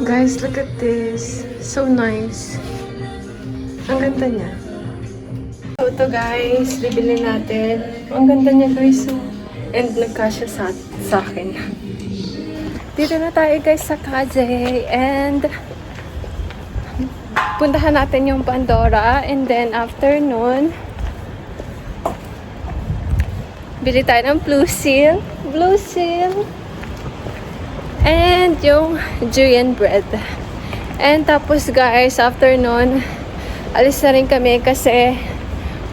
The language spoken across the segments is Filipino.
Guys, look at this. So nice. Ang ganda niya. So ito guys, bibili natin. Ang ganda niya guys. So, and nagkasya sa akin. Dito na tayo guys sa Kaje. And puntahan natin yung Pandora. And then after nun, bili tayo ng Blue Seal. Blue Seal. And yung Julian bread. And tapos guys, after nun, alis na rin kami kasi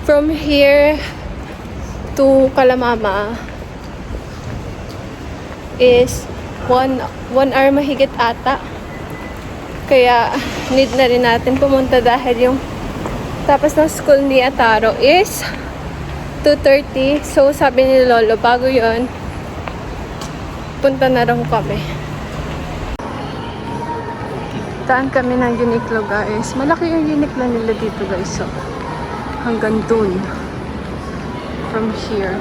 from here to Kalamama is 1 hour mahigit ata. Kaya need na rin natin pumunta dahil yung tapos ng school ni Ataro is 2:30. So sabi ni Lolo, bago yon punta na rin kami. Daan kami ng Uniqlo guys. Malaki yung Uniqlo nila dito guys. So, hanggang dun. From here.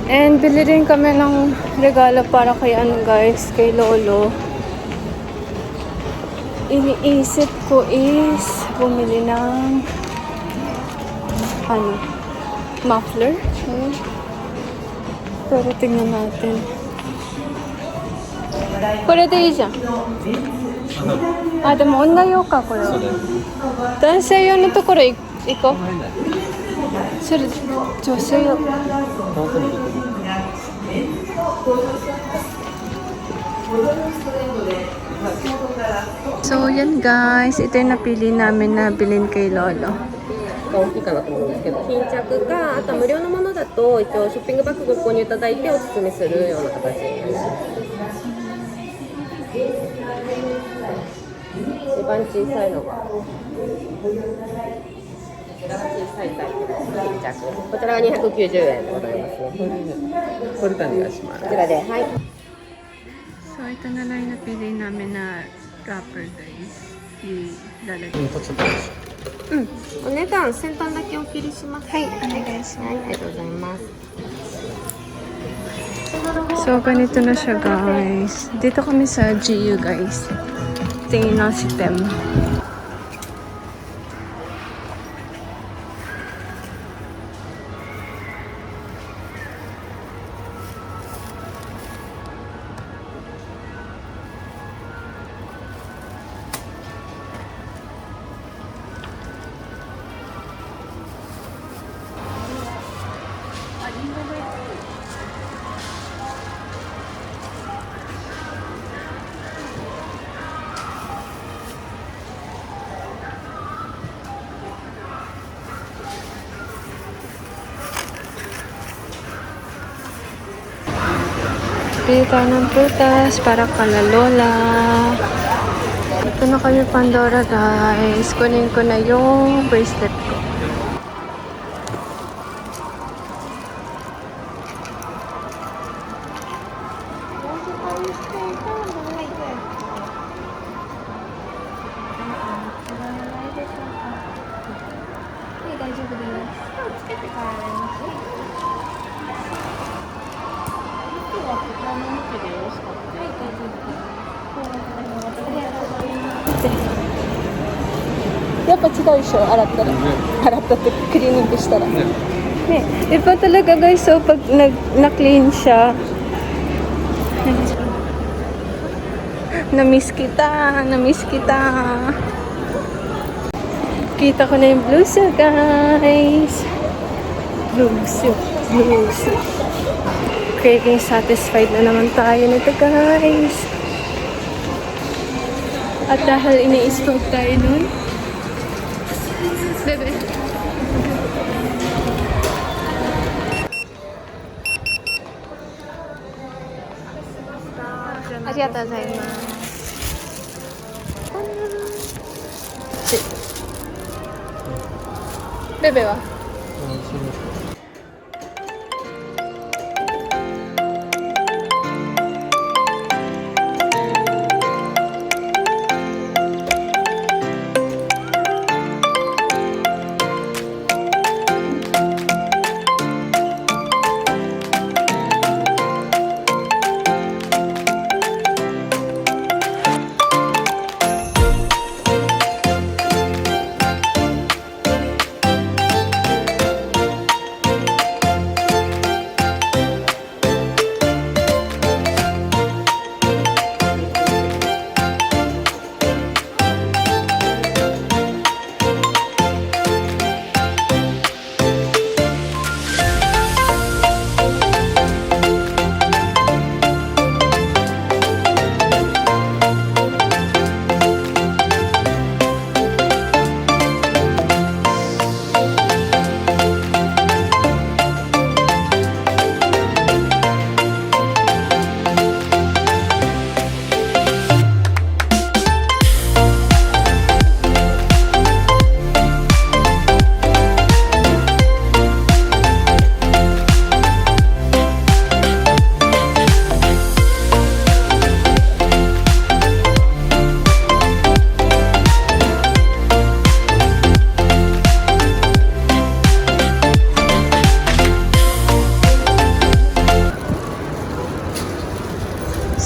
And bili rin kami ng regalo para kay guys, kay Lolo. Iniisip ko is bumili ng muffler. Pero tingnan natin. これでいいじゃん。あ、でも女用かこれは。男性用のところ行こう。それ女性用。So yan guys, ito yung napili namin na bilhin kay Lolo. 大きいかなと思うんですけど、巾着があとは無料のものだと一応ショッピングバッグご購入いただいてお勧めするような形になります。一番小さいのがこちらが小さいタイプの巾着、こちらが290円でございますね。これでお願いします。こちらで、はい。 So ito na lang yung napili namin na wrapper guys. Ilalagay. お値段先端だけお切りします。はい、お願いします。はい、ありがとうございます。 So, ganito na siya guys. Dito kami sa GU guys. Tingin na si Tem. Bili tayo ng prutas para kala Lola. Ito na kami Pandora guys. Kunin ko na yung bracelet ko. Ya pa違うでしょ、洗ったら。洗ったってクリーニングしたら。ね、iba talaga guys, so pag na-clean siya. Na-miss kita, na-miss kita. Kita ko na yung blue seal guys. Blue seal, blue seal. Craving satisfied na naman tayo nito guys. At dahil ini-sport tayo nun, bebe. Arigatou gozaimasu. Bebe wa?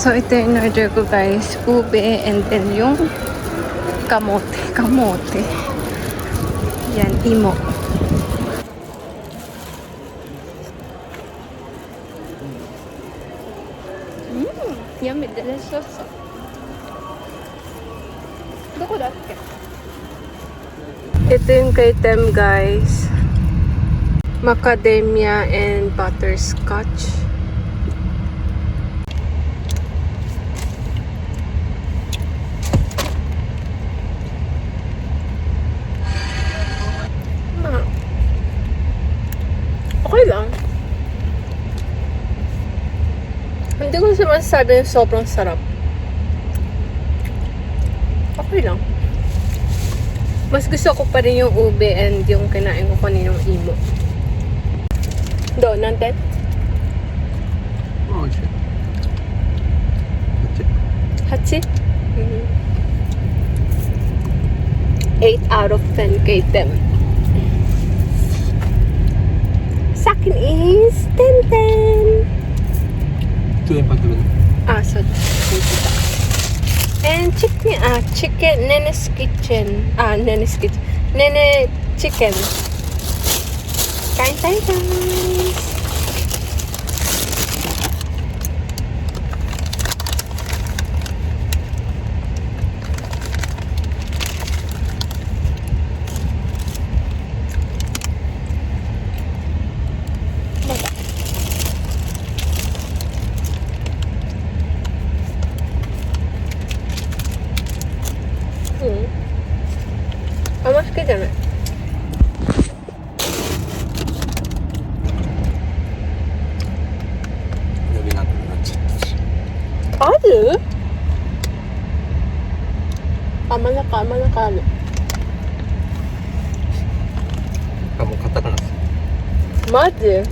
So, ito yung order ko guys. Ube and then yung kamote. Kamote. Yan, imo. Yummy, delicious. Doko datte? Ito yung kay Tem guys. Macadamia and butterscotch. Okay lang. Hindi ko naman masasabi yung sobrang sarap. Okay lang. Mas gusto ko pa rin yung ube and yung kinain ko kaninang imo. Do, nantet? Oh, shit. Hachi? 8 out of 10 kay Tem. Sa akin is 10-10. 2円パック分 Ah, so and chicken, Nene's Kitchen. Nene's Kitchen. Nene Chicken. Kain tayo guys. Amaskeじゃない。呼べなくなっちゃったしある？甘なる。あ、もうカタカナですマジ？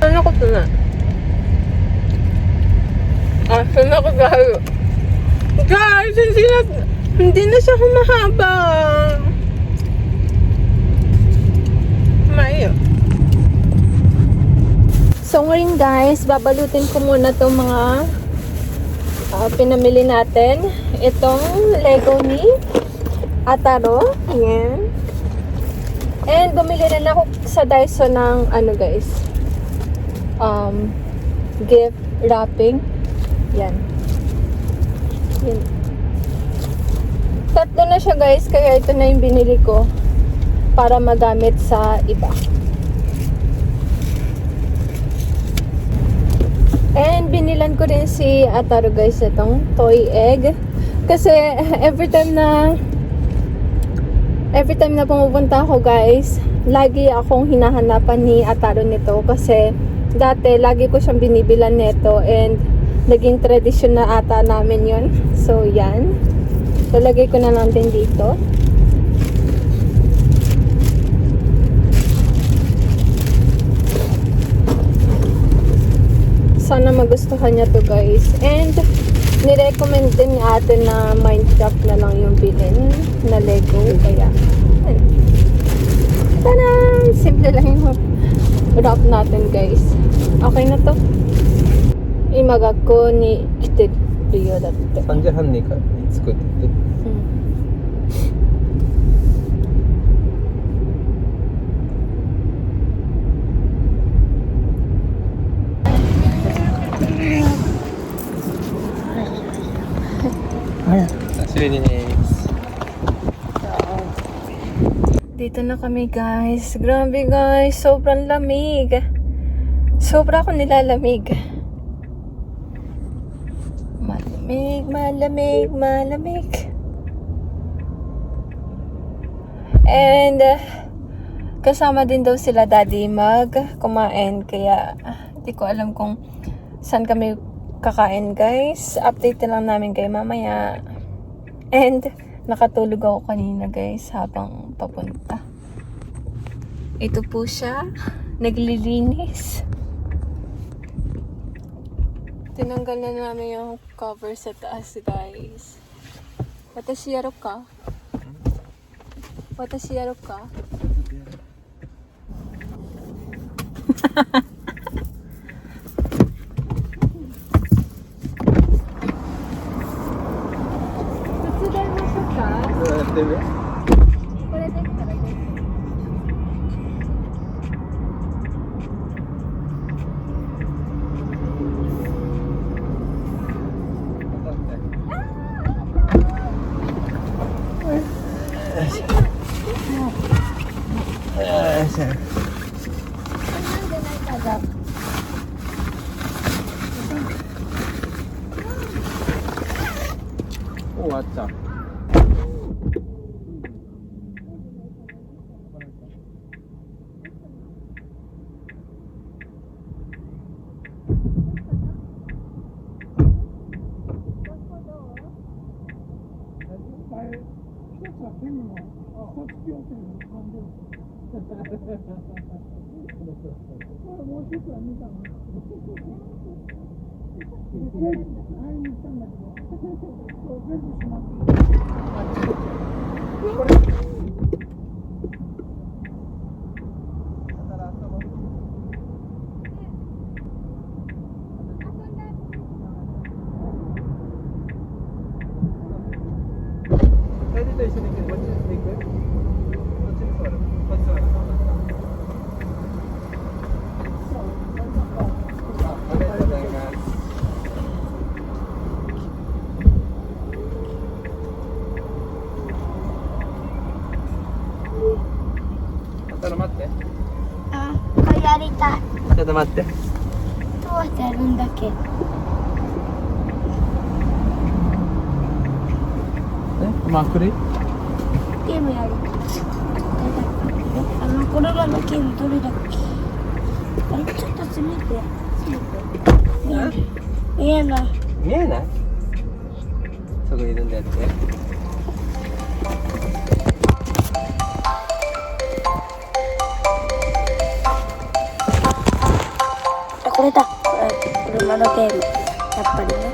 そんなことない。あ、そんなことある。Guys, hindi na siya humahaba. Mayo. So ngayon guys, babalutin ko muna itong mga pinamili natin. Itong Lego ni Ataro. Ayan. And bumili rin ako sa Daiso ng ano guys, gift wrapping. Yan. Yan. Tatlo na siya guys, kaya ito na yung binili ko para magamit sa iba. And binilan ko rin si Ataro guys itong toy egg. Kasi every time na pumupunta ako guys, lagi akong hinahanapan ni Ataro nito. Kasi dati lagi ko siyang binibilan nito and naging tradisyon na ata namin yun. So yan. Lalagay ko na lang din dito. Sana magustuhan niya to guys. And nirecommend din ni ate na Minecraft na lang yung bilhin na Lego. Kaya tanan! Simple lang yung wrap natin guys. Okay na to. Imagako ni kiteru yo datte. 3時半に作ってて Dito na kami guys. Grabe guys, sobrang lamig. Sobra ako nilalamig. Malamig. And kasama din daw sila daddy kumain. Kaya hindi ko alam kung saan kami kakain guys. Update na lang namin kayo mamaya. And nakatulog ako kanina guys habang papunta. Ito po siya. Naglilinis. Tinanggal na namin yung cover sa taas guys. Watashi yaro ka? Watashi yaro ka? ってる？これできたらいいです。終わった。エディと一緒に行く？こっちに行く？こっちに座る？こっち座る？ありがとうございます。ちょっと待って。あ、これやりたい。ちょっと待って。どうしてやるんだっけ？マックリ？ゲームやりたい。これらのゲームどれだっけ？あれちょっと閉めて。見えない。見えない？そこいるんだやって。あ、これだ。車のゲーム。やっぱりね。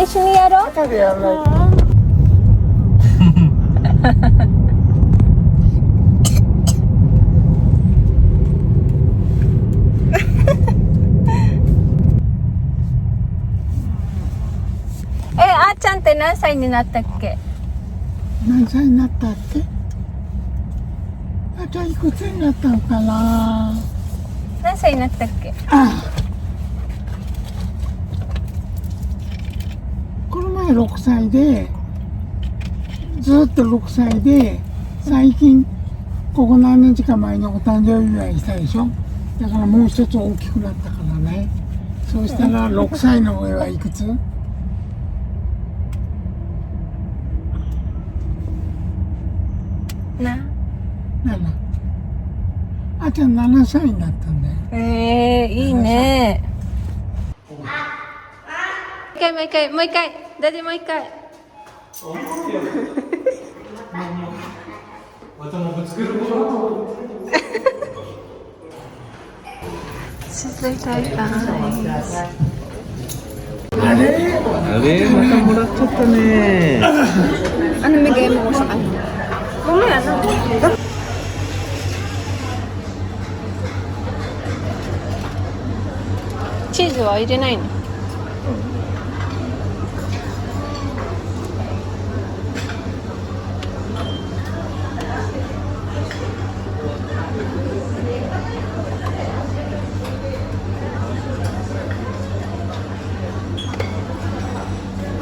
一緒にやろう。中でやらないと。あーちゃんって何歳になったっけ？何歳になったって？あといくつになったのかな？何歳になったっけ？この前6歳で、ずっと6歳で、最近、ここ何日か前にお誕生日祝いしたでしょ？だからもう一つ大きくなったからね。そうしたら6歳の上はいくつ？な。7。あーちゃん7歳になったんだよ。いいね。もう一回、ダディもう一回。続いていた。あれまたもらっちゃったね。Bigay mo ko sa kanya? Mamaya na. チーズは入れないの？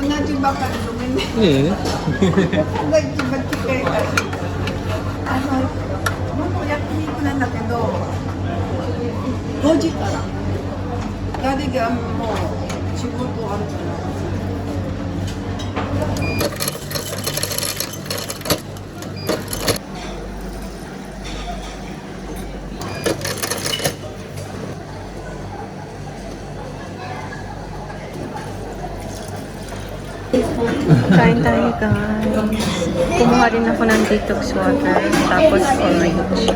同じばかりごめんね。いいね。同じばっかり。僕焼肉なんだけど、5時から。誰がもう仕事あるから。Kain tayo guys. Kumuha rin ako ng detox water. Tapos orange.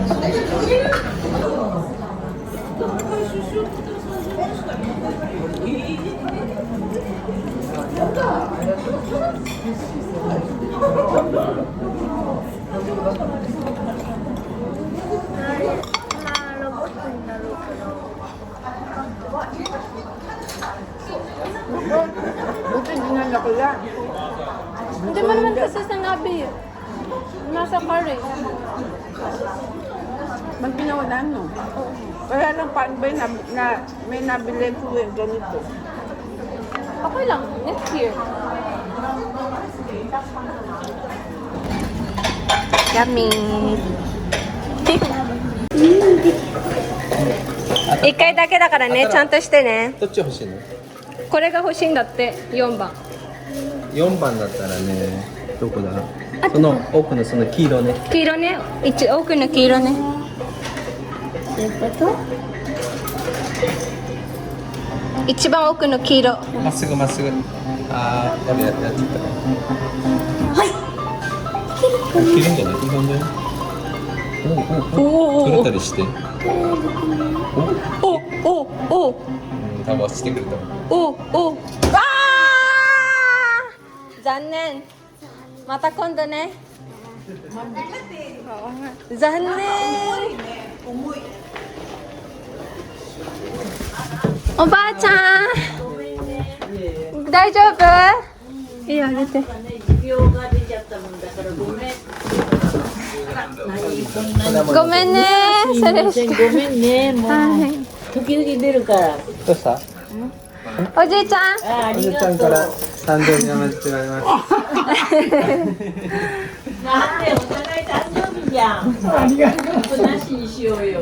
Buti dinala ko yan. Hindi mo naman kasi sinabi. Nasa car eh. Mag ginawa na ano? Kaya lang paano ba may nabili ko yung ganito? Okay lang. Next year. Yummy. 1回だけだからね、ちゃんとしてね。どっち欲しいの？これが欲しいんだって、4番。 4番だったらね、どこだ？その奥のその黄色ね。黄色ね、奥の黄色ね。一番奥の黄色。まっすぐまっすぐ。ああ、やべやっちゃった。はい。切るんじゃない？日本で。おお。取れたりして。お多分してくれたもん。おあー残念。また今度ね。残念。おばあちゃん大丈夫？いいよ、あげて。ごめんね。それしてごめんね、もう、はい。時々出るから。どうした？おじいちゃん。あおじいちゃんから誕生日の話って言われます。なんでお互い誕生日じゃん。ありがとう。なしにしようよ。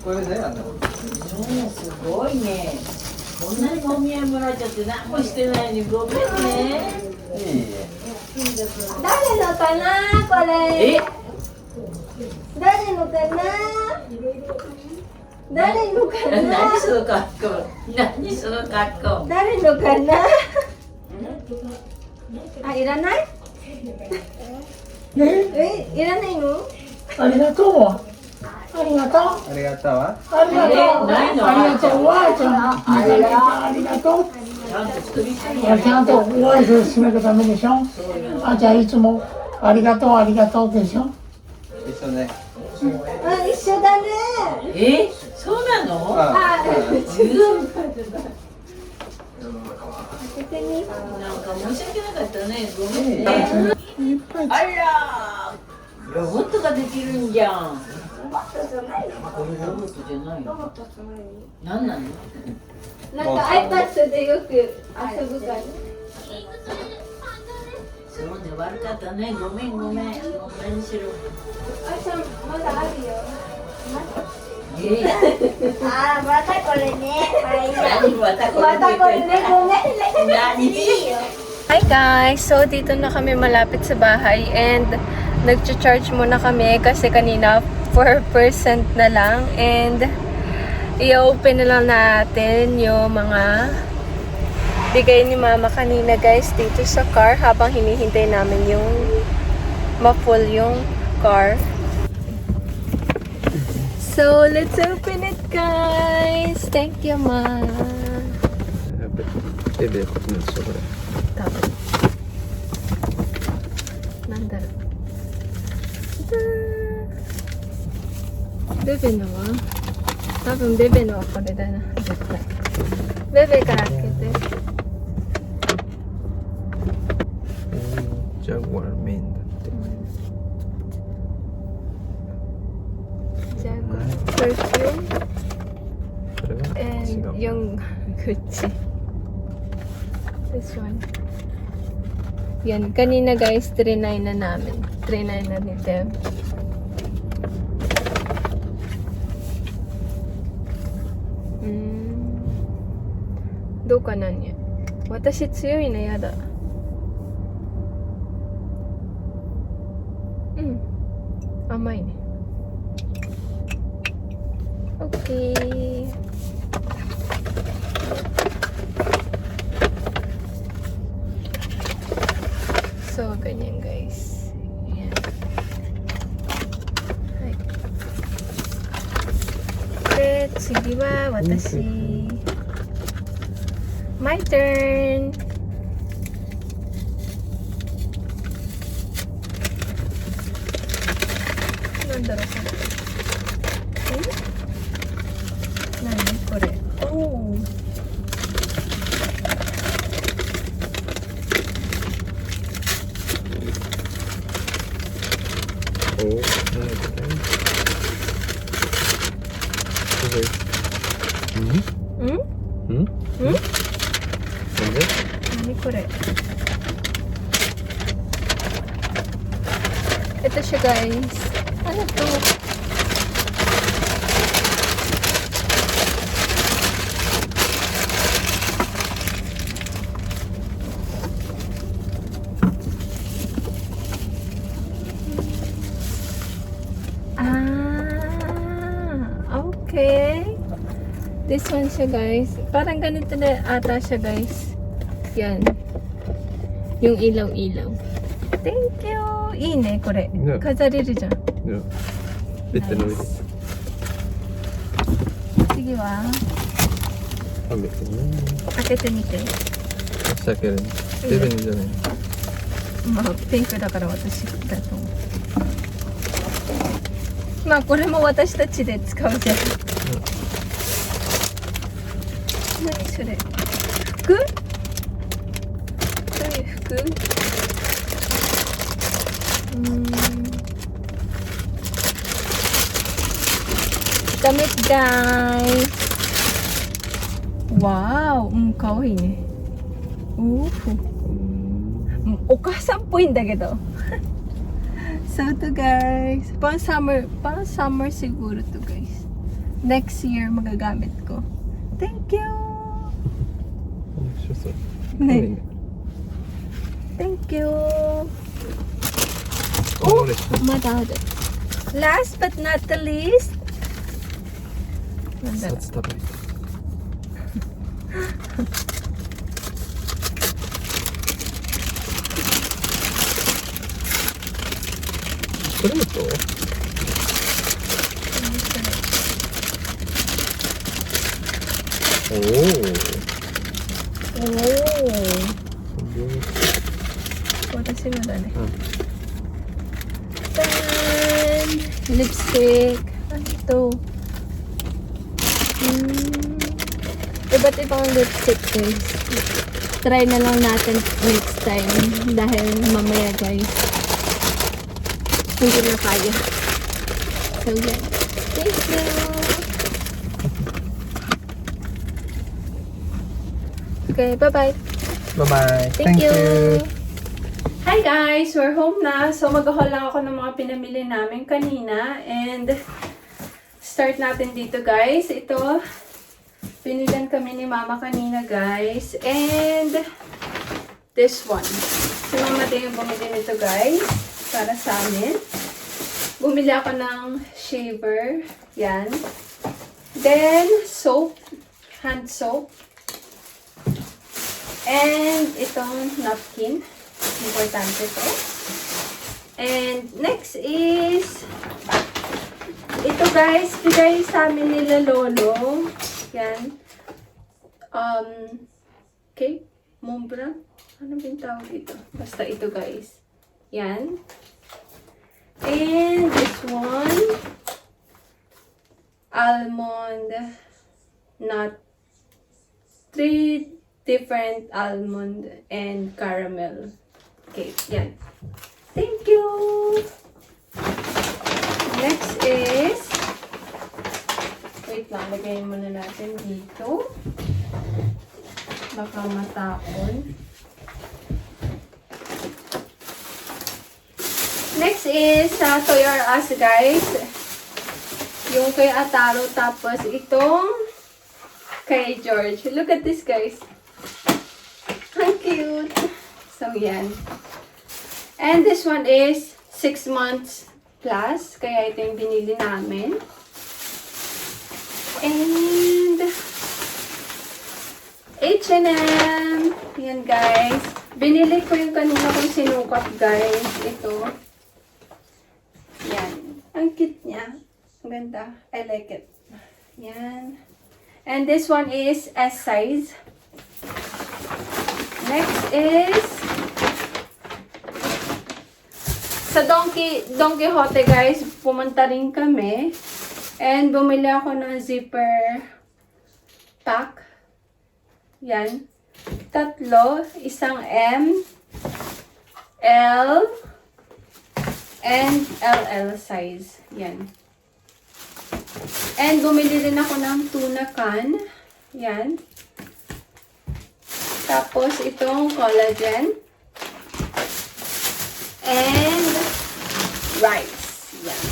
これね、すごいね。こんなにお見合いもらっちゃって何もしてないのにごめんね。誰のかなこれ。誰のかな。誰のかな。何その格好。何その格好。誰のかな。あ、いらない。いらないの。ありがとう。ありがとう。ありがとうわ。ありがとう。ないの。ありがとう。わあちゃん。ありがとう。ちゃんと作りたいいやちゃんとご挨拶しなきゃダメでしょ。あちゃんいつもありがとうありがとうでしょ。一緒ね。あ、一緒だね。そうなの？あ、なんか申し訳なかったね。ごめんね。あらー、ロボットができるんじゃん。これロボットじゃないの？何なの？なんか iPad でよく遊ぶから。そうね、悪かったね。ごめん。何しろ。あちゃん、まだあるよ。あー、またこれね。何またこれね。ごめんね。何？いいよ。Hi guys! So, dito na kami malapit sa bahay and nag-charge muna kami kasi kanina 4% na lang and i-open na lang natin yung mga bigay ni mama kanina guys dito sa car habang hinihintay namin yung ma-full yung car. So, let's open it guys! Thank you, ma! 手でこっちのしょこれ。多分なんだろう。ベベのは多分ベベのはこれだな、絶対。ベベから開けて。ジャグワーメインだって。じゃあ、perfume これは違 and う。 yung Gucci. This one. Yan, kanina guys, 3.9 na namin. 3.9 na ni Dev. Do ka na niya? Watashi tsuyoy na yada. Amay ne. Okay. So, ganyan guys. Ayan. Hai. De, tsugi wa watashi. My turn. Nandaro ko? Naniこれ? Oh. Oh, Naniこれ? Ito siya guys. Ano to? Okay. This one siya guys. Parang ganito na ata siya guys. Yan. Yung ilaw-ilaw. Thank you. Ine, kore. Yeah. 飾れるじゃん。いや、ベッドの上で。次は完璧ね。開けてみて。私だけどね。ベベンじゃない。まあ、ピンクだから私だと思う。まあ、これも私たちで使うじゃん。何それ？服？どういう服？damit guys. Wow, かわいいね。お母さんっぽいんだけど。So to guys, pang summer siguro to guys. Next year magagamit ko. Thank you. 面白そう。ね。Thank you. お、まだある。Last but not the least. なんだろう。札食べた。これだとおお。私のだね。うん。じゃーん。リップスティック。あと。Iba't ibang lipstick guys. Try na lang natin next time. Dahil mamaya guys. Hindi na kaya. So yan. Thank you. Okay, bye-bye. Bye-bye. Thank you. Hi guys! We're home na. So mag-haul lang ako ng mga pinamili namin kanina. And start natin dito guys. Ito, pinilan kami ni Mama kanina guys. And this one. Si Mama din yung bumili nito guys. Para sa amin. Bumili ako ng shaver. Yan. Then, soap. Hand soap. And itong napkin. Importante to. And next is ito guys, bigay sa amin nila lolo. Yan. Okay. Mombra. Ano ba yung tawag ito? Basta ito guys. Yan. And this one. almond nut, 3 different almond and caramel cake. Yan. Thank you! Next is, wait lang, lagay muna natin dito. Baka matapon. Next is Toy R Us, guys. Yung kay Ataro, tapos itong kay George. Look at this, guys. Ang cute. So, yan. And this one is 6 months plus. Kaya ito yung binili namin. And H&M. Yan, guys. Binili ko yung kanina kong sinukat, guys. Ito. Yan. Ang cute niya. Ang ganda. I like it. Yan. And this one is S size. Next is sa Don Quijote, guys. Pumunta rin kami. And bumili ako ng zipper pack. Yan. 3. Isang M, L, and LL size. Yan. And bumili din ako ng tuna can. Yan. Tapos itong collagen. And rice. Yan.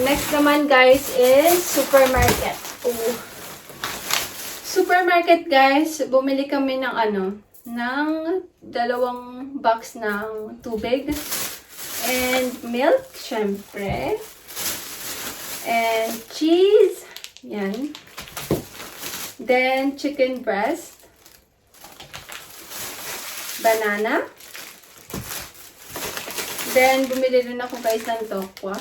Next naman, guys, is supermarket. Oh. Supermarket, guys. Bumili kami ng ng 2 box ng tubig. And milk, syempre. And cheese. Yan. Then, chicken breast. Banana. Then, bumili rin ako, guys, ng tokwa.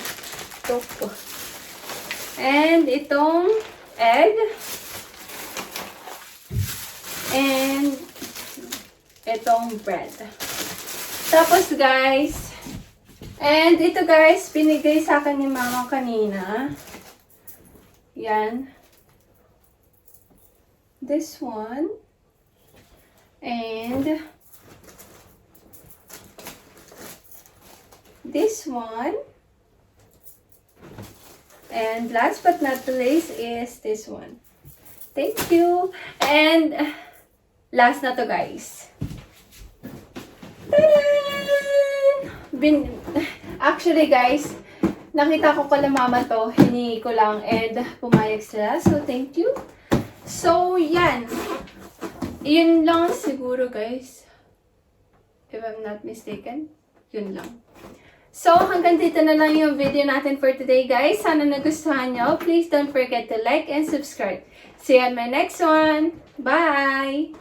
And itong egg. And itong bread. Tapos, guys, and ito, guys, binigay sa akin ni mama kanina. Yan. This one. And this one. And last but not the least is this one. Thank you. And last na to, guys. Actually, guys, nakita ko pala mama to. Hiningi ko lang and pumayag sila. So, thank you. So, yan. Yun lang siguro, guys. If I'm not mistaken. Yun lang. So, hanggang dito na lang yung video natin for today, guys. Sana nagustuhan nyo. Please don't forget to like and subscribe. See you on my next one. Bye!